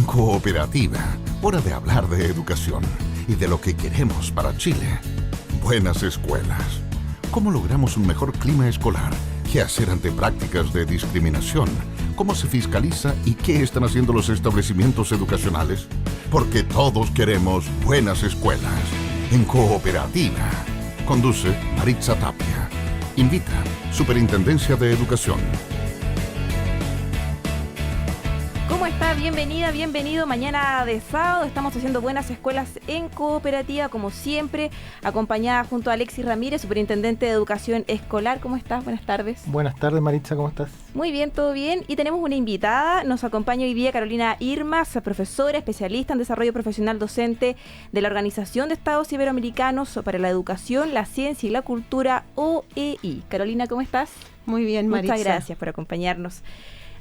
En Cooperativa, hora de hablar de educación y de lo que queremos para Chile. Buenas escuelas. ¿Cómo logramos un mejor clima escolar? ¿Qué hacer ante prácticas de discriminación? ¿Cómo se fiscaliza y qué están haciendo los establecimientos educacionales? Porque todos queremos buenas escuelas. En Cooperativa. Conduce Maritza Tapia. Invita Superintendencia de Educación. ¿Cómo está? Bienvenida, bienvenido. Mañana de sábado estamos haciendo buenas escuelas en Cooperativa, como siempre, acompañada junto a Alexis Ramírez, Superintendente de Educación Escolar. ¿Cómo estás? Buenas tardes. Buenas tardes, Maritza, ¿cómo estás? Muy bien, todo bien. Y tenemos una invitada. Nos acompaña hoy día Carolina Irmas, profesora, especialista en desarrollo profesional docente de la Organización de Estados Iberoamericanos para la Educación, la Ciencia y la Cultura, OEI. Carolina, ¿cómo estás? Muy bien, Maritza. Muchas gracias por acompañarnos.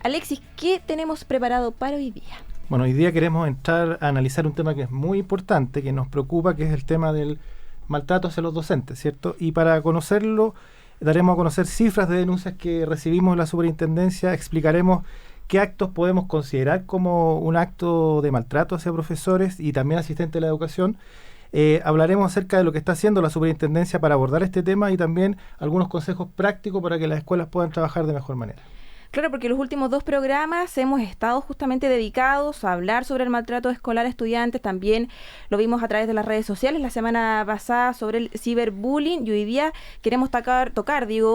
Alexis, ¿qué tenemos preparado para hoy día? Bueno, hoy día queremos entrar a analizar un tema que es muy importante, que nos preocupa, que es el tema del maltrato hacia los docentes, ¿cierto? Y para conocerlo, daremos a conocer cifras de denuncias que recibimos en la superintendencia, explicaremos qué actos podemos considerar como un acto de maltrato hacia profesores y también asistentes de la educación. Hablaremos acerca de lo que está haciendo la superintendencia para abordar este tema y también algunos consejos prácticos para que las escuelas puedan trabajar de mejor manera. Claro, porque los últimos 2 programas hemos estado justamente dedicados a hablar sobre el maltrato escolar a estudiantes. También lo vimos a través de las redes sociales la semana pasada sobre el ciberbullying, y hoy día queremos tocar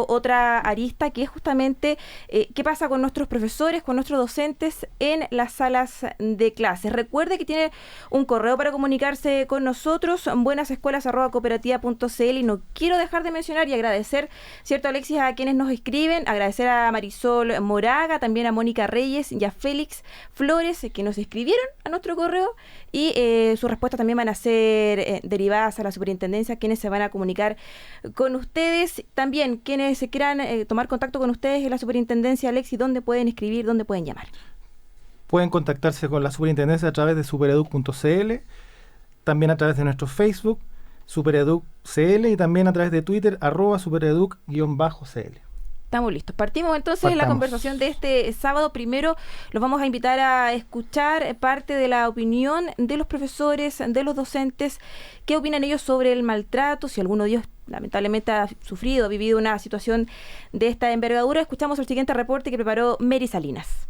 otra arista, que es justamente qué pasa con nuestros profesores, con nuestros docentes en las salas de clases. Recuerde que tiene un correo para comunicarse con nosotros, buenasescuelas@cooperativa.cl, y no quiero dejar de mencionar y agradecer, ¿cierto, Alexis?, a quienes nos escriben, agradecer a Marisol Moraga, también a Mónica Reyes y a Félix Flores, que nos escribieron a nuestro correo, y sus respuestas también van a ser derivadas a la superintendencia, quienes se van a comunicar con ustedes. También quienes quieran tomar contacto con ustedes en la superintendencia, Alexis, ¿dónde pueden escribir, dónde pueden llamar? Pueden contactarse con la superintendencia a través de supereduc.cl, también a través de nuestro Facebook, supereduc.cl, y también a través de Twitter, @supereduc_cl. Estamos listos. Partimos entonces en la conversación de este sábado. Primero los vamos a invitar a escuchar parte de la opinión de los profesores, de los docentes. ¿Qué opinan ellos sobre el maltrato? Si alguno de ellos lamentablemente ha sufrido, ha vivido una situación de esta envergadura. Escuchamos el siguiente reporte que preparó Mary Salinas.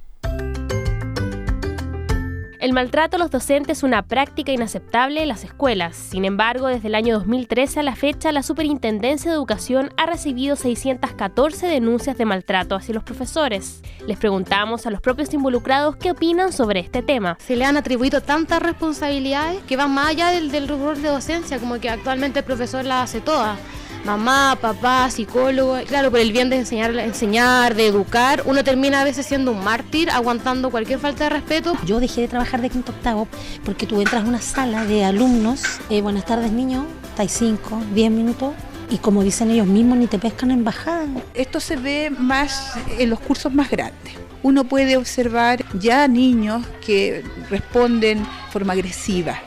El maltrato a los docentes es una práctica inaceptable en las escuelas. Sin embargo, desde el año 2013 a la fecha, la Superintendencia de Educación ha recibido 614 denuncias de maltrato hacia los profesores. Les preguntamos a los propios involucrados qué opinan sobre este tema. Se le han atribuido tantas responsabilidades que van más allá del rol de docencia, como que actualmente el profesor las hace todas. Mamá, papá, psicólogo, claro, por el bien de enseñar, de educar, uno termina a veces siendo un mártir, aguantando cualquier falta de respeto. Yo dejé de trabajar de quinto octavo porque tú entras a una sala de alumnos, buenas tardes niños, estáis 5, 10 minutos, y como dicen ellos mismos, ni te pescan en bajada. Esto se ve más en los cursos más grandes. Uno puede observar ya niños que responden de forma agresiva,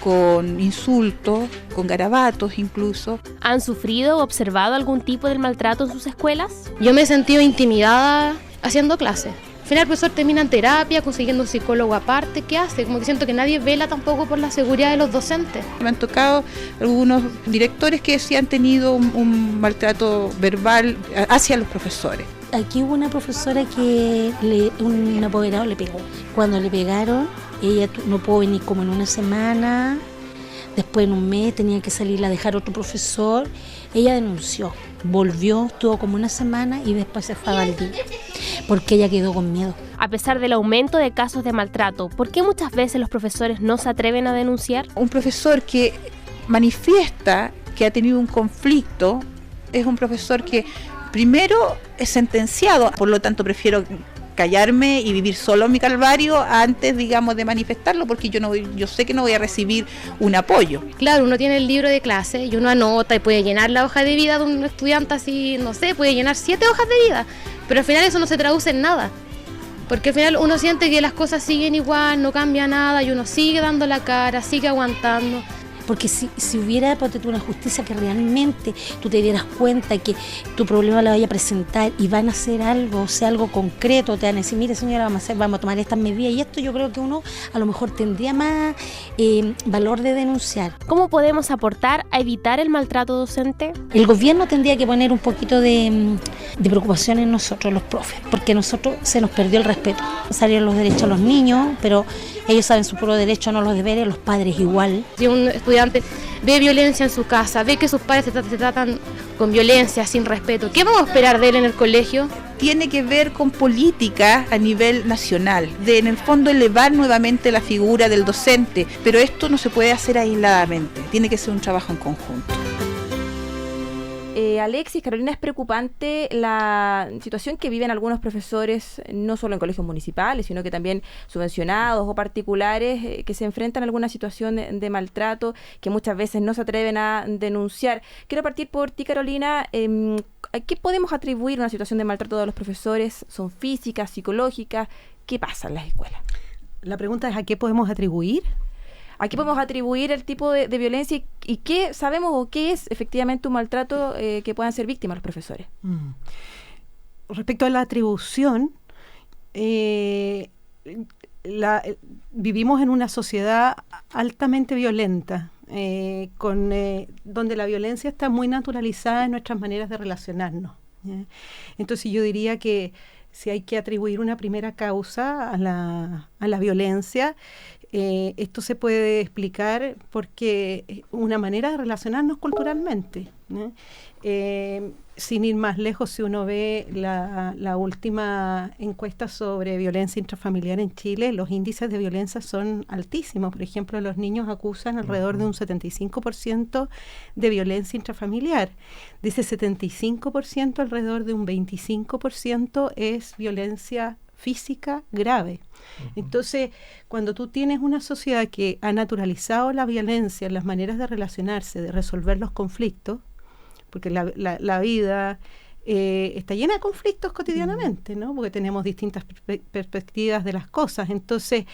con insultos, con garabatos incluso. ¿Han sufrido o observado algún tipo de maltrato en sus escuelas? Yo me he sentido intimidada haciendo clases. Al final el profesor termina en terapia, consiguiendo un psicólogo aparte. ¿Qué hace? Como que siento que nadie vela tampoco por la seguridad de los docentes. Me han tocado algunos directores que sí han tenido un maltrato verbal hacia los profesores. Aquí hubo una profesora que un apoderado le pegó. Cuando le pegaron, ella no pudo venir como en una semana, después en un mes tenía que salir a dejar otro profesor. Ella denunció, volvió, estuvo como una semana y después se fue a Valdivia, porque ella quedó con miedo. A pesar del aumento de casos de maltrato, ¿por qué muchas veces los profesores no se atreven a denunciar? Un profesor que manifiesta que ha tenido un conflicto es un profesor que primero es sentenciado, por lo tanto prefiero callarme y vivir solo mi calvario antes, digamos, de manifestarlo, porque yo sé que no voy a recibir un apoyo. Claro, uno tiene el libro de clase y uno anota y puede llenar la hoja de vida de un estudiante así, no sé, puede llenar 7 hojas de vida, pero al final eso no se traduce en nada, porque al final uno siente que las cosas siguen igual, no cambia nada y uno sigue dando la cara, sigue aguantando. porque si hubiera una justicia que realmente tú te dieras cuenta que tu problema lo vaya a presentar y van a hacer algo, o sea, algo concreto, te van a decir, mire señora, vamos a tomar estas medidas, y esto yo creo que uno a lo mejor tendría más valor de denunciar. ¿Cómo podemos aportar a evitar el maltrato docente? El gobierno tendría que poner un poquito de preocupación en nosotros, los profes, porque nosotros se nos perdió el respeto. Salieron los derechos a los niños, pero ellos saben su puro derecho, no los deberes, los padres igual. Si un estudiante ve violencia en su casa, ve que sus padres se tratan con violencia, sin respeto, ¿qué vamos a esperar de él en el colegio? Tiene que ver con política a nivel nacional, de en el fondo elevar nuevamente la figura del docente, pero esto no se puede hacer aisladamente, tiene que ser un trabajo en conjunto. Alexis, Carolina, es preocupante la situación que viven algunos profesores, no solo en colegios municipales, sino que también subvencionados o particulares, que se enfrentan a alguna situación de maltrato que muchas veces no se atreven a denunciar. Quiero partir por ti, Carolina. ¿A qué podemos atribuir una situación de maltrato de los profesores? ¿Son físicas, psicológicas? ¿Qué pasa en las escuelas? La pregunta es ¿a qué podemos atribuir? ¿A qué podemos atribuir el tipo de violencia y qué sabemos o qué es efectivamente un maltrato que puedan ser víctimas los profesores? Respecto a la atribución, vivimos en una sociedad altamente violenta, donde la violencia está muy naturalizada en nuestras maneras de relacionarnos. Entonces yo diría que si hay que atribuir una primera causa a la violencia, esto se puede explicar porque una manera de relacionarnos culturalmente, ¿no? Sin ir más lejos, si uno ve la última encuesta sobre violencia intrafamiliar en Chile, los índices de violencia son altísimos. Por ejemplo, los niños acusan alrededor de un 75% de violencia intrafamiliar. De ese 75%, alrededor de un 25% es violencia física grave. Entonces, cuando tú tienes una sociedad que ha naturalizado la violencia en las maneras de relacionarse, de resolver los conflictos, porque la vida está llena de conflictos cotidianamente, ¿no? Porque tenemos distintas perspectivas de las cosas. Entonces,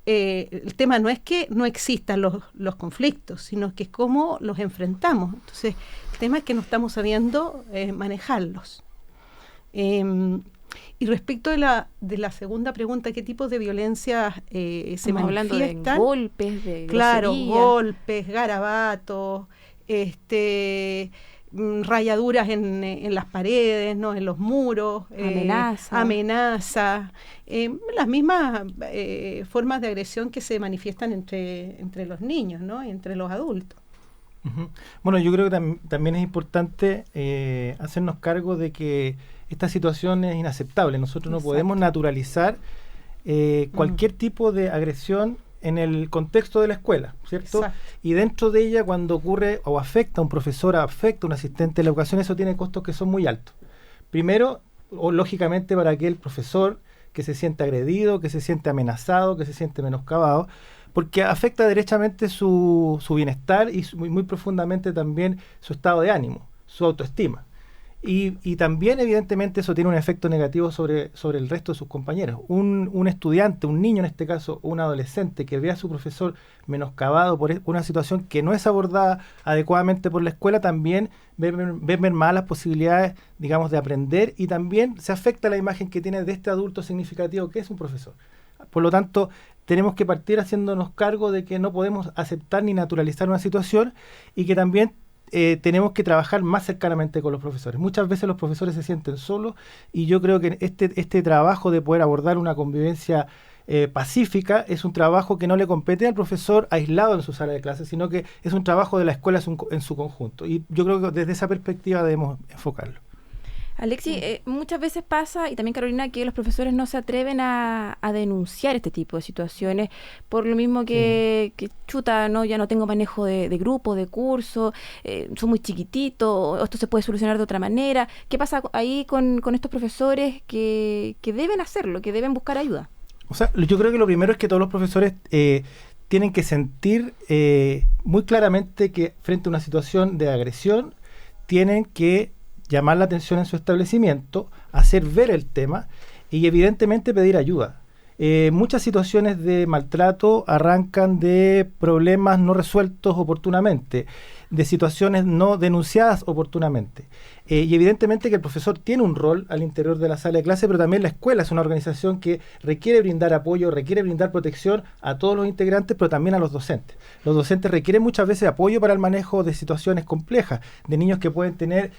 el tema no es que no existan los conflictos, sino que es cómo los enfrentamos. Entonces, el tema es que no estamos sabiendo manejarlos. Y respecto de la segunda pregunta, ¿qué tipos de violencia se manifiestan? Hablando de golpes, de claro, grosería. Golpes, garabatos, rayaduras en las paredes, ¿no? En los muros, amenazas, las mismas formas de agresión que se manifiestan entre los niños, ¿no? Y entre los adultos. Uh-huh. Bueno, yo creo que también es importante hacernos cargo de que esta situación es inaceptable. Nosotros no podemos naturalizar cualquier tipo de agresión en el contexto de la escuela, ¿cierto? Exacto. Y dentro de ella, cuando ocurre o afecta a un profesor, afecta a un asistente de la educación, eso tiene costos que son muy altos. Primero, o lógicamente para aquel profesor que se siente agredido, que se siente amenazado, que se siente menoscabado, porque afecta derechamente su bienestar y muy profundamente también su estado de ánimo, su autoestima. Y también, evidentemente, eso tiene un efecto negativo sobre el resto de sus compañeros. Un estudiante, un niño en este caso, un adolescente que ve a su profesor menoscabado por una situación que no es abordada adecuadamente por la escuela, también ve mermadas las posibilidades, digamos, de aprender, y también se afecta la imagen que tiene de este adulto significativo que es un profesor. Por lo tanto, tenemos que partir haciéndonos cargo de que no podemos aceptar ni naturalizar una situación y que también tenemos que trabajar más cercanamente con los profesores. Muchas veces los profesores se sienten solos y yo creo que este trabajo de poder abordar una convivencia pacífica es un trabajo que no le compete al profesor aislado en su sala de clases, sino que es un trabajo de la escuela en su conjunto. Y yo creo que desde esa perspectiva debemos enfocarlo. Alexis, muchas veces pasa, y también Carolina, que los profesores no se atreven a denunciar este tipo de situaciones, por lo mismo que chuta, no, ya no tengo manejo de grupo, de curso, son muy chiquititos, esto se puede solucionar de otra manera. ¿Qué pasa ahí con estos profesores que deben hacerlo, que deben buscar ayuda? O sea, yo creo que lo primero es que todos los profesores tienen que sentir muy claramente que frente a una situación de agresión tienen que llamar la atención en su establecimiento, hacer ver el tema y evidentemente pedir ayuda. muchas situaciones de maltrato arrancan de problemas no resueltos oportunamente, de situaciones no denunciadas oportunamente. Y evidentemente que el profesor tiene un rol al interior de la sala de clase, pero también la escuela es una organización que requiere brindar apoyo, requiere brindar protección a todos los integrantes, pero también a los docentes. Los docentes requieren muchas veces apoyo para el manejo de situaciones complejas, de niños que pueden tener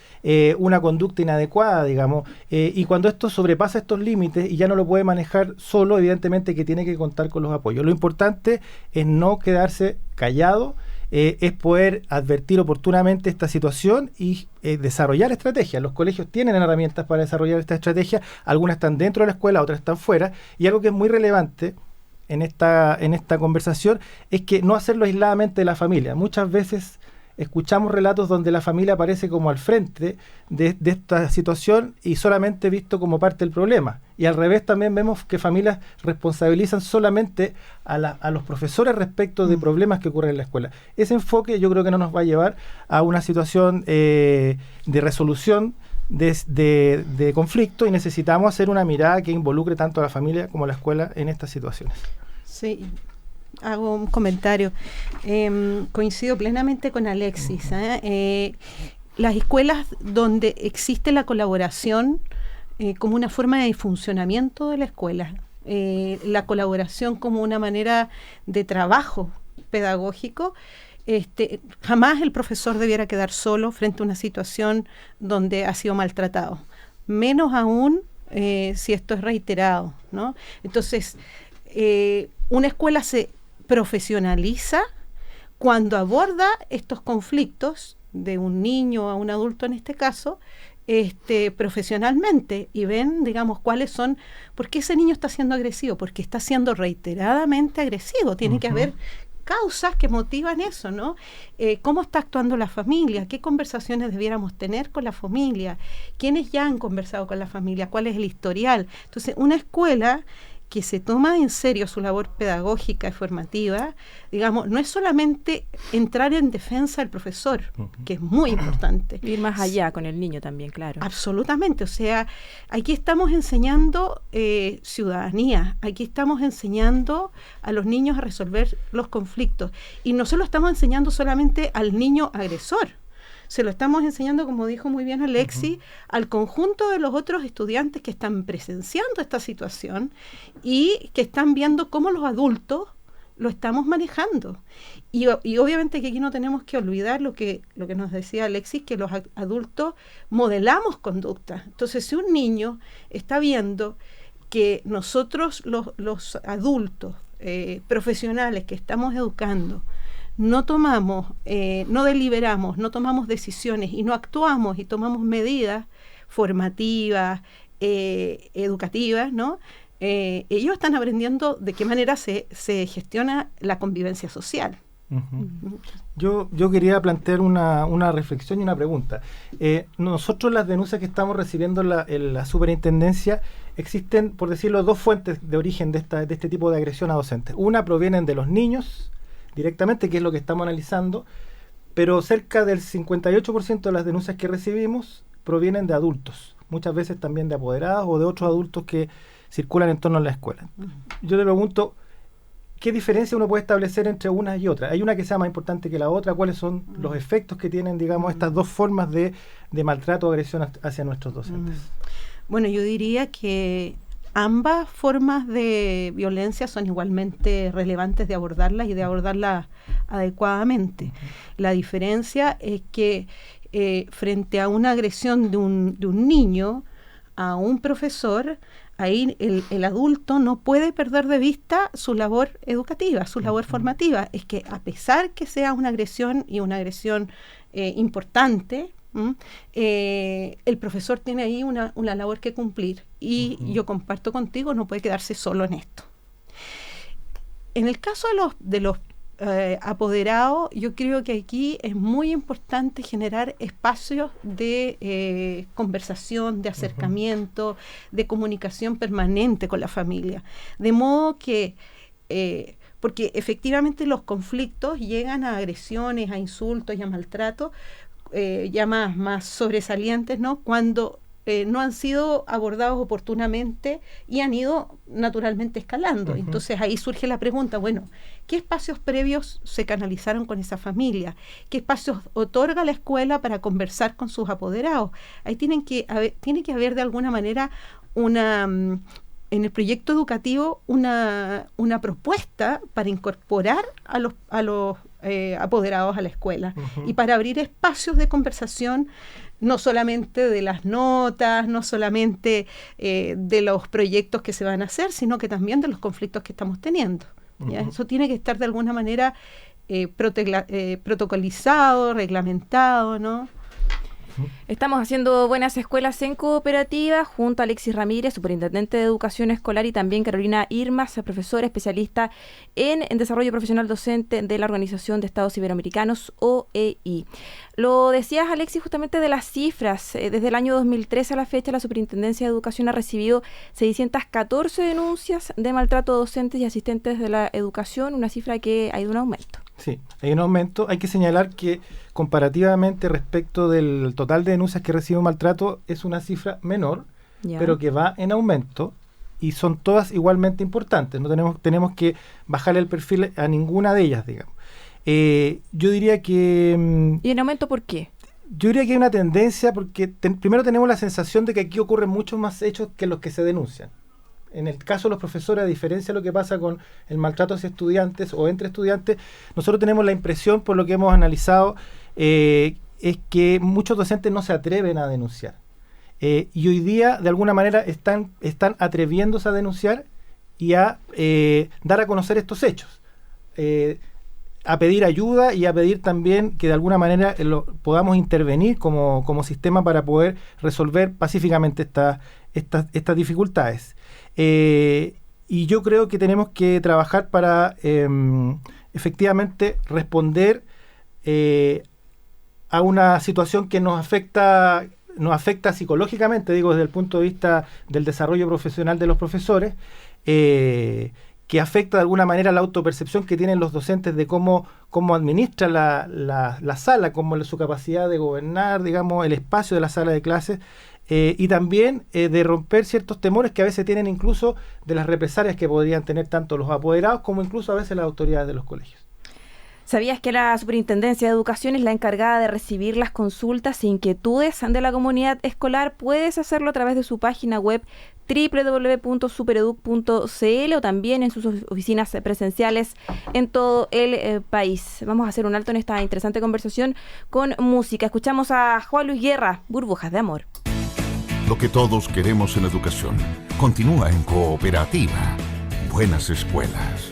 una conducta inadecuada, digamos, y cuando esto sobrepasa estos límites y ya no lo puede manejar solo, evidentemente que tiene que contar con los apoyos. Lo importante es no quedarse callado, es poder advertir oportunamente esta situación y desarrollar estrategias. Los colegios tienen herramientas para desarrollar esta estrategia, algunas están dentro de la escuela, otras están fuera, y algo que es muy relevante en esta conversación es que no hacerlo aisladamente de la familia. Muchas veces escuchamos relatos donde la familia aparece como al frente de esta situación y solamente visto como parte del problema. Y al revés también vemos que familias responsabilizan solamente a los profesores respecto de problemas que ocurren en la escuela. Ese enfoque yo creo que no nos va a llevar a una situación de resolución de conflicto, y necesitamos hacer una mirada que involucre tanto a la familia como a la escuela en estas situaciones. Sí. Hago un comentario. Coincido plenamente con Alexis. Las escuelas donde existe la colaboración como una forma de funcionamiento de la escuela, la colaboración como una manera de trabajo pedagógico, jamás el profesor debiera quedar solo frente a una situación donde ha sido maltratado, menos aún si esto es reiterado, ¿no? Entonces, una escuela se profesionaliza cuando aborda estos conflictos de un niño a un adulto en este caso, profesionalmente, y ven, digamos, cuáles son, por qué ese niño está siendo agresivo, porque está siendo reiteradamente agresivo, tiene que haber causas que motivan eso, ¿no? ¿Cómo está actuando la familia? ¿Qué conversaciones debiéramos tener con la familia? ¿Quiénes ya han conversado con la familia? ¿Cuál es el historial? Entonces, una escuela que se toma en serio su labor pedagógica y formativa, digamos, no es solamente entrar en defensa del profesor, que es muy importante. Ir más allá con el niño también, claro. Absolutamente, o sea, aquí estamos enseñando ciudadanía, aquí estamos enseñando a los niños a resolver los conflictos, y no se lo estamos enseñando solamente al niño agresor, se lo estamos enseñando, como dijo muy bien Alexis, al conjunto de los otros estudiantes que están presenciando esta situación y que están viendo cómo los adultos lo estamos manejando. Y obviamente que aquí no tenemos que olvidar lo que nos decía Alexis, que los adultos modelamos conducta. Entonces, si un niño está viendo que nosotros, los adultos profesionales que estamos educando, no tomamos, no deliberamos, no tomamos decisiones y no actuamos y tomamos medidas formativas, educativas, ¿no? Ellos están aprendiendo de qué manera se gestiona la convivencia social. Yo quería plantear una reflexión y una pregunta. Nosotros, las denuncias que estamos recibiendo en la superintendencia, existen, por decirlo, dos fuentes de origen de este tipo de agresión a docentes. Una provienen de los niños directamente, que es lo que estamos analizando, pero cerca del 58% de las denuncias que recibimos provienen de adultos, muchas veces también de apoderados o de otros adultos que circulan en torno a la escuela. Yo le pregunto, ¿qué diferencia uno puede establecer entre unas y otras? ¿Hay una que sea más importante que la otra? ¿Cuáles son los efectos que tienen, digamos, estas dos formas de maltrato o agresión hacia nuestros docentes? Bueno, yo diría que ambas formas de violencia son igualmente relevantes de abordarlas y de abordarlas adecuadamente. La diferencia es que frente a una agresión de un niño a un profesor, ahí el adulto no puede perder de vista su labor educativa, su labor formativa. Es que a pesar que sea una agresión y una agresión importante, el profesor tiene ahí una labor que cumplir, y yo comparto contigo, no puede quedarse solo en esto. En el caso de los apoderados, yo creo que aquí es muy importante generar espacios de conversación, de acercamiento, de comunicación permanente con la familia, de modo que porque efectivamente los conflictos llegan a agresiones, a insultos y a maltratos ya más sobresalientes, ¿no? Cuando no han sido abordados oportunamente y han ido naturalmente escalando. Entonces ahí surge la pregunta, bueno, ¿qué espacios previos se canalizaron con esa familia? ¿Qué espacios otorga la escuela para conversar con sus apoderados? Ahí tiene que haber de alguna manera en el proyecto educativo una propuesta para incorporar a los apoderados a la escuela y para abrir espacios de conversación, no solamente de las notas, no solamente de los proyectos que se van a hacer, sino que también de los conflictos que estamos teniendo. ¿Ya? Eso tiene que estar de alguna manera protocolizado, reglamentado, ¿no? Estamos haciendo Buenas Escuelas en Cooperativa junto a Alexis Ramírez, superintendente de Educación Escolar, y también Carolina Irmas, profesora especialista en desarrollo profesional docente de la Organización de Estados Iberoamericanos, OEI. Lo decías, Alexis, justamente de las cifras. Desde el año 2013 a la fecha, la Superintendencia de Educación ha recibido 614 denuncias de maltrato a docentes y asistentes de la educación, una cifra que ha ido en aumento. Sí, hay un aumento. Hay que señalar que comparativamente respecto del total de denuncias que recibe un maltrato es una cifra menor, pero que va en aumento y son todas igualmente importantes. No tenemos que bajarle el perfil a ninguna de ellas, digamos. Yo diría que... ¿Y en aumento por qué? Yo diría que hay una tendencia porque primero tenemos la sensación de que aquí ocurren muchos más hechos que los que se denuncian. En el caso de los profesores, a diferencia de lo que pasa con el maltrato hacia estudiantes o entre estudiantes, nosotros tenemos la impresión, por lo que hemos analizado, es que muchos docentes no se atreven a denunciar. Y hoy día, de alguna manera, están atreviéndose a denunciar y a dar a conocer estos hechos. A pedir ayuda y a pedir también que de alguna manera podamos intervenir como sistema para poder resolver pacíficamente estas dificultades. Y yo creo que tenemos que trabajar para efectivamente responder a una situación que nos afecta psicológicamente, digo, desde el punto de vista del desarrollo profesional de los profesores, que afecta de alguna manera la autopercepción que tienen los docentes de cómo administra la sala, cómo su capacidad de gobernar, digamos, el espacio de la sala de clases, y también de romper ciertos temores que a veces tienen incluso de las represalias que podrían tener tanto los apoderados como incluso a veces las autoridades de los colegios. ¿Sabías que la Superintendencia de Educación es la encargada de recibir las consultas e inquietudes de la comunidad escolar? Puedes hacerlo a través de su página web www.supereduc.cl o también en sus oficinas presenciales en todo el país. Vamos a hacer un alto en esta interesante conversación con música. Escuchamos a Juan Luis Guerra, Burbujas de Amor. Lo que todos queremos en educación continúa en Cooperativa. Buenas Escuelas.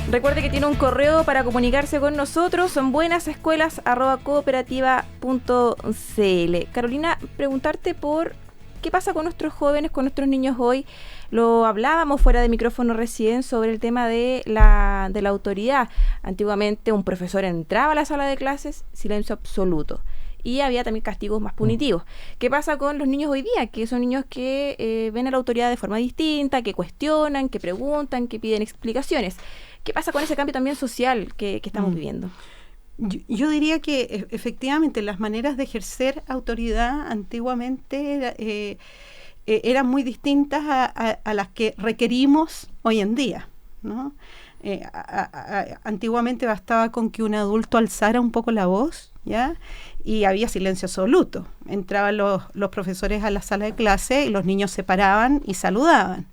Recuerde que tiene un correo para comunicarse con nosotros, son buenasescuelas@cooperativa.cl. Carolina, preguntarte por qué pasa con nuestros jóvenes, con nuestros niños hoy. Lo hablábamos fuera de micrófono recién sobre el tema de la autoridad. Antiguamente un profesor entraba a la sala de clases, silencio absoluto. Y había también castigos más punitivos. ¿Qué pasa con los niños hoy día? Que son niños que ven a la autoridad de forma distinta, que cuestionan, que preguntan, que piden explicaciones. ¿Qué pasa con ese cambio también social que estamos viviendo? Yo diría que efectivamente las maneras de ejercer autoridad antiguamente eran muy distintas a las que requerimos hoy en día, ¿no? Antiguamente bastaba con que un adulto alzara un poco la voz, ¿ya? Y había silencio absoluto. Entraban los profesores a la sala de clase y los niños se paraban y saludaban.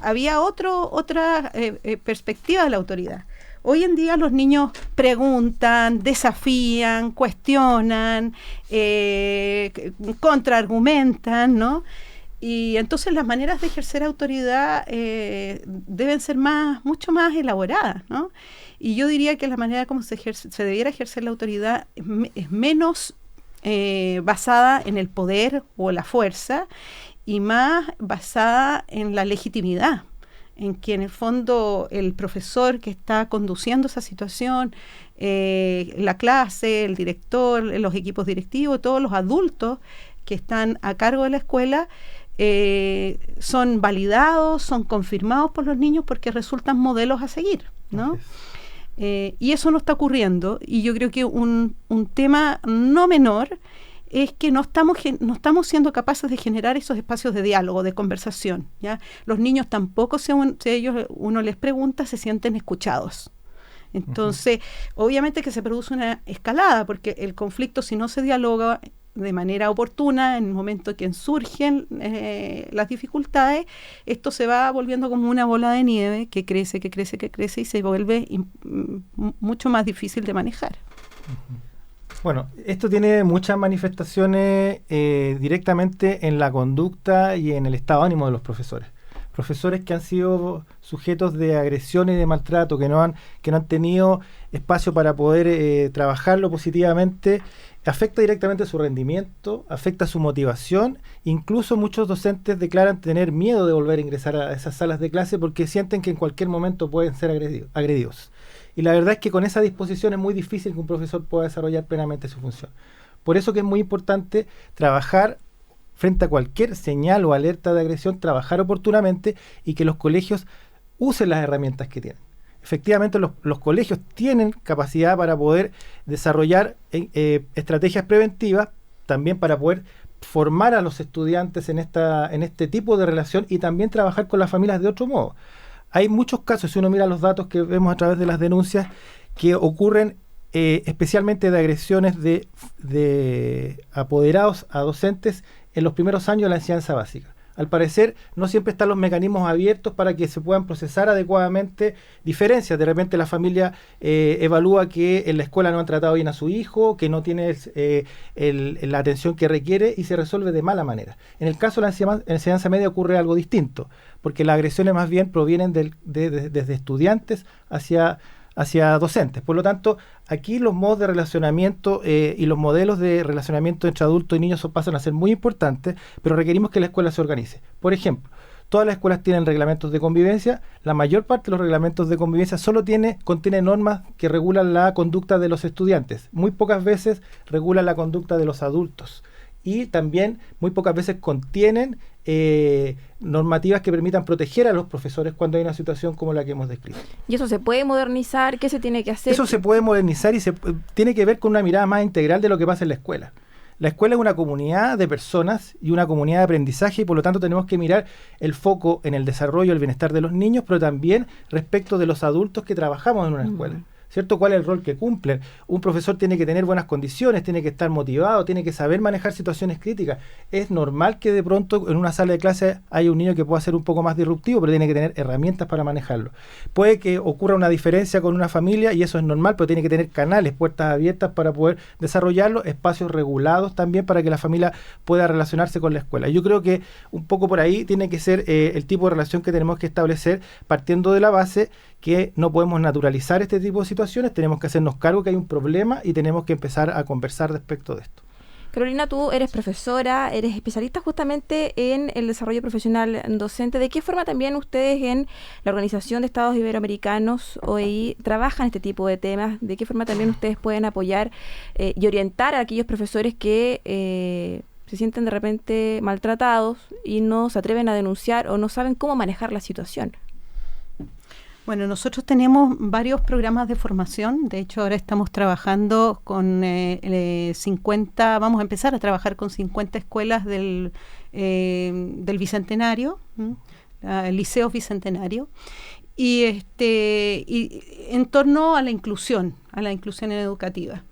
Había otra perspectiva de la autoridad. Hoy en día los niños preguntan, desafían, cuestionan, contraargumentan, ¿no? Y entonces las maneras de ejercer autoridad deben ser mucho más elaboradas, ¿no? Y yo diría que la manera como se debiera ejercer la autoridad es menos basada en el poder o la fuerza y más basada en la legitimidad, en que en el fondo el profesor que está conduciendo esa situación, la clase, el director, los equipos directivos, todos los adultos que están a cargo de la escuela, son validados, son confirmados por los niños porque resultan modelos a seguir, ¿no? Y eso no está ocurriendo, y yo creo que un tema no menor es que no estamos siendo capaces de generar esos espacios de diálogo, de conversación, ¿ya? Los niños tampoco, si uno les pregunta, se sienten escuchados. Entonces, obviamente que se produce una escalada, porque el conflicto, si no se dialoga de manera oportuna, en el momento que surgen las dificultades, esto se va volviendo como una bola de nieve que crece y se vuelve mucho más difícil de manejar. Bueno, esto tiene muchas manifestaciones directamente en la conducta y en el estado de ánimo de los profesores. Profesores que han sido sujetos de agresión y de maltrato, que no han tenido espacio para poder trabajarlo positivamente, afecta directamente su rendimiento, afecta su motivación. Incluso muchos docentes declaran tener miedo de volver a ingresar a esas salas de clase porque sienten que en cualquier momento pueden ser agredidos. Y la verdad es que con esa disposición es muy difícil que un profesor pueda desarrollar plenamente su función. Por eso que es muy importante trabajar frente a cualquier señal o alerta de agresión, trabajar oportunamente y que los colegios usen las herramientas que tienen. Efectivamente, los colegios tienen capacidad para poder desarrollar estrategias preventivas, también para poder formar a los estudiantes en este tipo de relación y también trabajar con las familias de otro modo. Hay muchos casos, si uno mira los datos que vemos a través de las denuncias, que ocurren especialmente de agresiones de apoderados a docentes en los primeros años de la enseñanza básica. Al parecer, no siempre están los mecanismos abiertos para que se puedan procesar adecuadamente diferencias. De repente la familia evalúa que en la escuela no han tratado bien a su hijo, que no tiene la atención que requiere y se resuelve de mala manera. En el caso de la enseñanza media ocurre algo distinto, porque las agresiones más bien provienen desde estudiantes hacia docentes. Por lo tanto, aquí los modos de relacionamiento y los modelos de relacionamiento entre adultos y niños pasan a ser muy importantes, pero requerimos que la escuela se organice. Por ejemplo, todas las escuelas tienen reglamentos de convivencia. La mayor parte de los reglamentos de convivencia solo contiene normas que regulan la conducta de los estudiantes. Muy pocas veces regulan la conducta de los adultos. Y también muy pocas veces contienen normativas que permitan proteger a los profesores cuando hay una situación como la que hemos descrito. ¿Y eso se puede modernizar? ¿Qué se tiene que hacer? Eso se puede modernizar y tiene que ver con una mirada más integral de lo que pasa en la escuela. La escuela es una comunidad de personas y una comunidad de aprendizaje y por lo tanto tenemos que mirar el foco en el desarrollo, el bienestar de los niños, pero también respecto de los adultos que trabajamos en una escuela. ¿Cierto? ¿Cuál es el rol que cumplen? Un profesor tiene que tener buenas condiciones, tiene que estar motivado, tiene que saber manejar situaciones críticas. Es normal que de pronto en una sala de clase haya un niño que pueda ser un poco más disruptivo, pero tiene que tener herramientas para manejarlo. Puede que ocurra una diferencia con una familia y eso es normal, pero tiene que tener canales, puertas abiertas para poder desarrollarlo, espacios regulados también para que la familia pueda relacionarse con la escuela. Yo creo que un poco por ahí tiene que ser el tipo de relación que tenemos que establecer partiendo de la base que no podemos naturalizar este tipo de situaciones, tenemos que hacernos cargo que hay un problema y tenemos que empezar a conversar respecto de esto. Carolina, tú eres profesora, eres especialista justamente en el desarrollo profesional docente. ¿De qué forma también ustedes en la Organización de Estados Iberoamericanos, OEI, trabajan este tipo de temas? ¿De qué forma también ustedes pueden apoyar y orientar a aquellos profesores que se sienten de repente maltratados y no se atreven a denunciar o no saben cómo manejar la situación? Bueno, nosotros tenemos varios programas de formación. De hecho, ahora estamos trabajando con 50, vamos a empezar a trabajar con 50 escuelas del Bicentenario, el Liceo Bicentenario, y en torno a la inclusión educativa.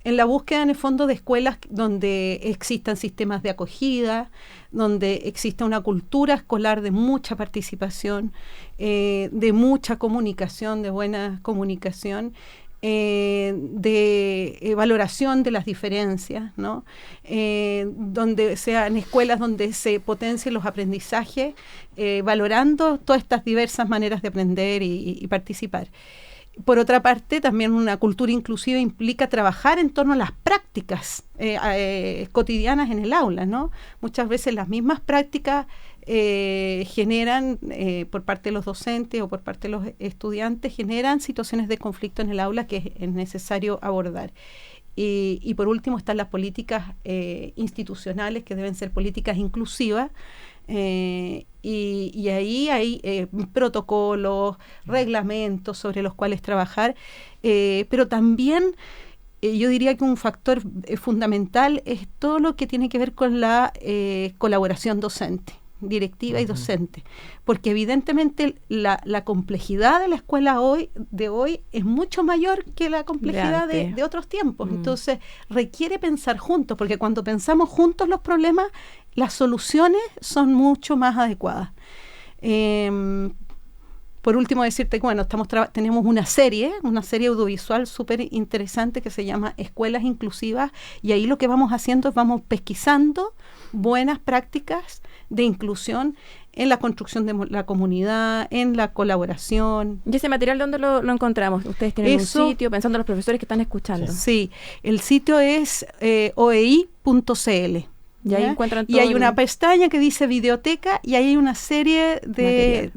En la búsqueda, en el fondo, de escuelas donde existan sistemas de acogida, donde exista una cultura escolar de mucha participación, de mucha comunicación, de buena comunicación, de valoración de las diferencias, ¿no? Donde sean escuelas donde se potencien los aprendizajes, valorando todas estas diversas maneras de aprender y participar. Por otra parte, también una cultura inclusiva implica trabajar en torno a las prácticas cotidianas en el aula, ¿no? Muchas veces las mismas prácticas generan, por parte de los docentes o por parte de los estudiantes, generan situaciones de conflicto en el aula que es necesario abordar. Y por último están las políticas institucionales, que deben ser políticas inclusivas, y ahí hay protocolos, reglamentos sobre los cuales trabajar, pero también yo diría que un factor fundamental es todo lo que tiene que ver con la colaboración docente, directiva y docente, porque evidentemente la complejidad de la escuela de hoy es mucho mayor que la complejidad de otros tiempos. Entonces requiere pensar juntos, porque cuando pensamos juntos los problemas, las soluciones son mucho más adecuadas. Por último, decirte que bueno, tenemos una serie audiovisual súper interesante que se llama Escuelas Inclusivas, y ahí lo que vamos haciendo es vamos pesquisando buenas prácticas de inclusión en la construcción de la comunidad, en la colaboración. ¿Y ese material dónde lo encontramos? ¿Ustedes tienen un sitio, pensando en los profesores que están escuchando? Sí, el sitio es oei.cl. Y ahí encuentran todo. Y hay una pestaña que dice videoteca, y ahí hay una serie de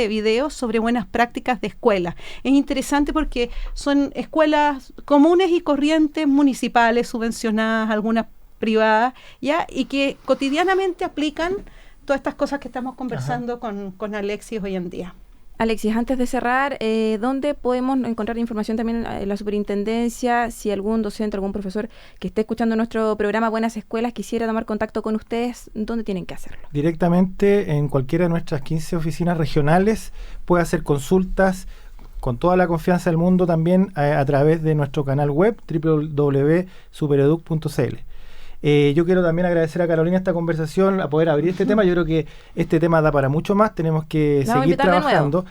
videos sobre buenas prácticas de escuela. Es interesante porque son escuelas comunes y corrientes, municipales, subvencionadas, algunas privadas, ¿ya? Y que cotidianamente aplican todas estas cosas que estamos conversando con Alexis hoy en día. Alexis, antes de cerrar, ¿dónde podemos encontrar información también en la superintendencia? Si algún docente, algún profesor que esté escuchando nuestro programa Buenas Escuelas quisiera tomar contacto con ustedes, ¿dónde tienen que hacerlo? Directamente en cualquiera de nuestras 15 oficinas regionales, puede hacer consultas con toda la confianza del mundo también a través de nuestro canal web www.supereduc.cl. Yo quiero también agradecer a Carolina esta conversación, a poder abrir este tema. Yo creo que este tema da para mucho más, tenemos que seguir trabajando.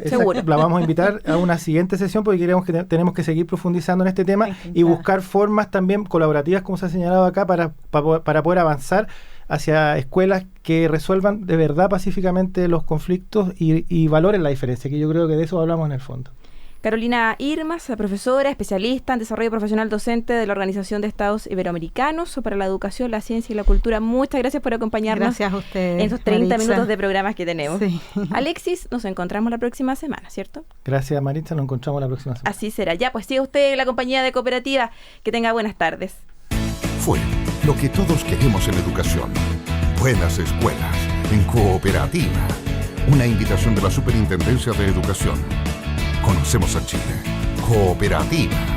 Seguro. La vamos a invitar a una siguiente sesión porque tenemos que seguir profundizando en este tema y buscar formas también colaborativas, como se ha señalado acá, para poder avanzar hacia escuelas que resuelvan de verdad pacíficamente los conflictos y valoren la diferencia, que yo creo que de eso hablamos en el fondo. Carolina Irmas, profesora, especialista en desarrollo profesional docente de la Organización de Estados Iberoamericanos para la Educación, la Ciencia y la Cultura. Muchas gracias por acompañarnos. Gracias a ustedes, en estos 30 Maritza. minutos de programas que tenemos. Sí. Alexis, nos encontramos la próxima semana, ¿cierto? Gracias, Maritza, nos encontramos la próxima semana. Así será. Ya, pues siga usted en la compañía de Cooperativa. Que tenga buenas tardes. Fue lo que todos queremos en educación. Buenas escuelas, en Cooperativa. Una invitación de la Superintendencia de Educación. Conocemos a Chile. Cooperativa.